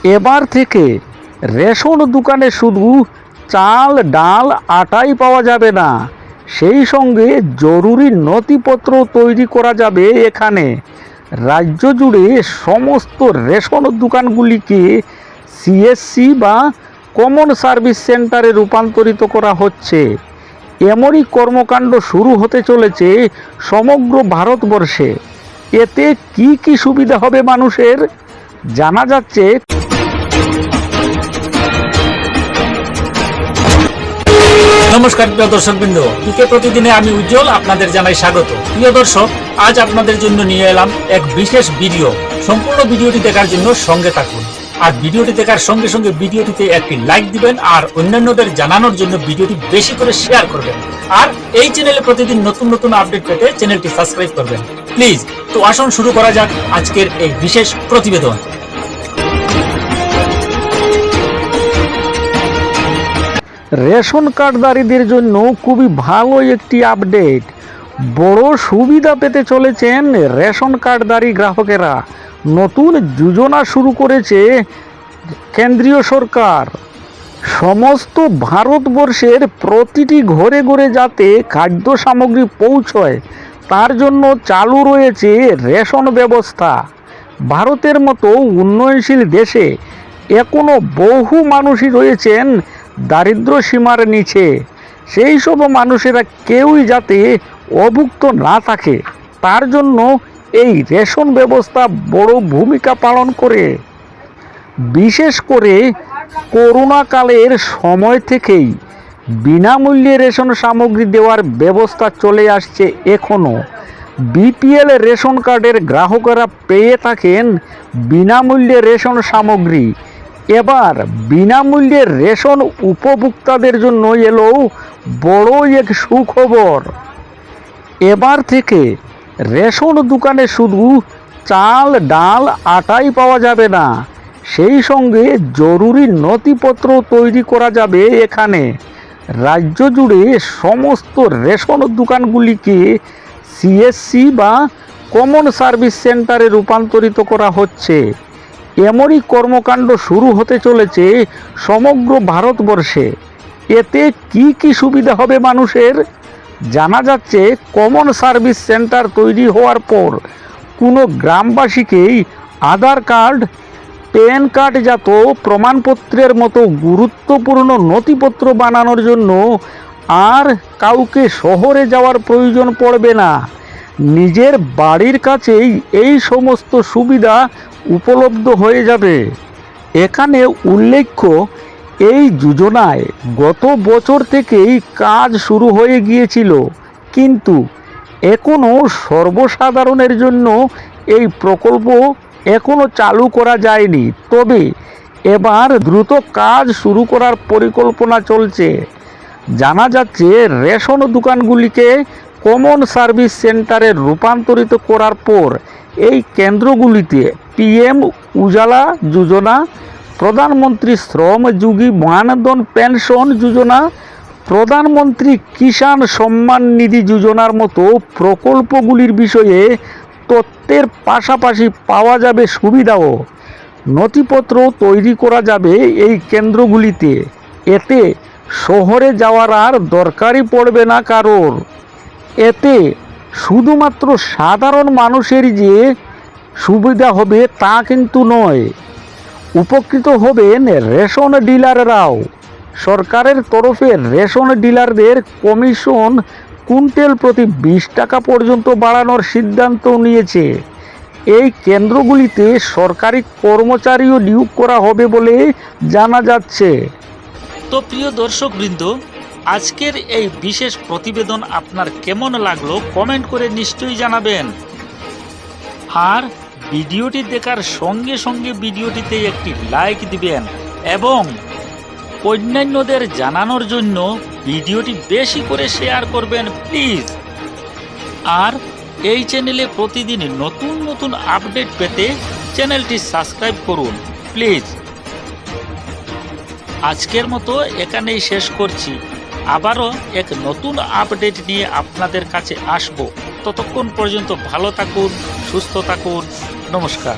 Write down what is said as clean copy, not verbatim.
এবার থেকে রেশন দোকানে শুধু চাল, ডাল, আটাই পাওয়া যাবে না, সেই সঙ্গে জরুরি নথিপত্র তৈরি করা যাবে এখানে। রাজ্য জুড়ে সমস্ত রেশন দোকানগুলিকে সিএসসি বা কমন সার্ভিস সেন্টারে রূপান্তরিত করা হচ্ছে। এমনই কর্মকাণ্ড শুরু হতে চলেছে সমগ্র ভারতবর্ষে। এতে কি কি সুবিধা হবে মানুষের, জানা যাচ্ছে। নমস্কার প্রিয় দর্শকবৃন্দ, পিকে প্রতিদিনে আমি উজ্জ্বল আপনাদের জানাই স্বাগত। প্রিয় দর্শক, আজ আপনাদের জন্য নিয়ে এলাম এক বিশেষ ভিডিও। সম্পূর্ণ ভিডিওটি দেখার জন্য সঙ্গে থাকুন। আর ভিডিওটি দেখার সঙ্গে সঙ্গে ভিডিওটিতে একটি লাইক দিবেন আর অন্যান্যদের জানানোর জন্য ভিডিওটি বেশি করে শেয়ার করবেন। আর এই চ্যানেলে প্রতিদিন নতুন নতুন আপডেট পেতে চ্যানেলটি সাবস্ক্রাইব করবেন প্লিজ। তো আসুন শুরু করা যাক আজকের এই বিশেষ প্রতিবেদন। রেশন কার্ডধারীদের জন্য খুবই ভালো একটি আপডেট। বড় সুবিধা পেতে চলেছেন রেশন কার্ডধারী গ্রাহকেরা। নতুন যোজনা শুরু করেছে কেন্দ্রীয় সরকার। সমস্ত ভারতবর্ষের প্রতিটি ঘরে ঘরে যাতে খাদ্য সামগ্রী পৌঁছয় তার জন্য চালু রয়েছে রেশন ব্যবস্থা। ভারতের মতো উন্নয়নশীল দেশে এখনও বহু মানুষই রয়েছেন দারিদ্র সীমার নিচে। সেই সব মানুষেরা কেউই যাতে অভুক্ত না থাকে তার জন্য এই রেশন ব্যবস্থা বড় ভূমিকা পালন করে। বিশেষ করে করোনাকালের সময় থেকেই বিনামূল্যে রেশন সামগ্রী দেওয়ার ব্যবস্থা চলে আসছে। এখনও বিপিএল রেশন কার্ডের গ্রাহকরা পেয়ে থাকেন বিনামূল্যে রেশন সামগ্রী। এবার বিনামূল্যে রেশন উপভোক্তাদের জন্য এলো বড় এক সুখবর। এবার থেকে রেশন দোকানে শুধু চাল, ডাল, আটাই পাওয়া যাবে না, সেই সঙ্গে জরুরি নথিপত্র তৈরি করা যাবে এখানে। রাজ্য জুড়ে সমস্ত রেশন দোকানগুলিকে সিএসসি বা কমন সার্ভিস সেন্টারে রূপান্তরিত করা হচ্ছে। এমনই কর্মকাণ্ড শুরু হতে চলেছে সমগ্র ভারতবর্ষে। এতে কি কি সুবিধা হবে মানুষের, জানা যাচ্ছে। কমন সার্ভিস সেন্টার তৈরি হওয়ার পর কোনো গ্রামবাসীকেই আধার কার্ড, প্যান কার্ডজাত প্রমাণপত্রের মতো গুরুত্বপূর্ণ নথিপত্র বানানোর জন্য আর কাউকে শহরে যাওয়ার প্রয়োজন পড়বে না। নিজের বাড়ির কাছেই এই সমস্ত সুবিধা উপলব্ধ হয়ে যাবে। এখানে উল্লেখ্য, এই যোজনায় গত বছর থেকেই কাজ শুরু হয়ে গিয়েছিল, কিন্তু এখনও সর্বসাধারণের জন্য এই প্রকল্প এখনও চালু করা যায়নি। তবে এবার দ্রুত কাজ শুরু করার পরিকল্পনা চলছে। জানা যাচ্ছে রেশন দোকানগুলিকে কমন সার্ভিস সেন্টারে রূপান্তরিত করার পর এই কেন্দ্রগুলিতে পিএম উজালা যোজনা, প্রধানমন্ত্রী শ্রম যোগী মানধন পেনশন যোজনা, প্রধানমন্ত্রী কিষাণ সম্মান নিধি যোজনার মতো প্রকল্পগুলির বিষয়ে তথ্যের পাশাপাশি পাওয়া যাবে সুবিধাও। নথিপত্র তৈরি করা যাবে এই কেন্দ্রগুলিতে। এতে শহরে যাওয়ার আর দরকারই পড়বে না কারোর। এতে শুধুমাত্র সাধারণ মানুষের যে সুবিধা হবে তা কিন্তু নয়, উপকৃত হবেন রেশন ডিলাররাও। সরকারের তরফে রেশন ডিলারদের কমিশন কুইন্টাল প্রতি 20 টাকা পর্যন্ত বাড়ানোর সিদ্ধান্ত নিয়েছে। এই কেন্দ্রগুলিতে সরকারি কর্মচারীও নিয়োগ করা হবে বলে জানা যাচ্ছে। তো প্রিয় দর্শকবৃন্দ, আজকের এই বিশেষ প্রতিবেদন আপনার কেমন লাগলো কমেন্ট করে নিশ্চয়ই জানাবেন। আর ভিডিওটি দেখার সঙ্গে সঙ্গে ভিডিওটিতে একটি লাইক দিবেন এবং অন্যান্যদের জানানোর জন্য ভিডিওটি বেশি করে শেয়ার করবেন প্লিজ। আর এই চ্যানেলে প্রতিদিন নতুন নতুন আপডেট পেতে চ্যানেলটি সাবস্ক্রাইব করুন প্লিজ। আজকের মতো এখানেই শেষ করছি। আবারও এক নতুন আপডেট নিয়ে আপনাদের কাছে আসব। ততক্ষণ পর্যন্ত ভালো থাকুন, সুস্থ থাকুন। নমস্কার।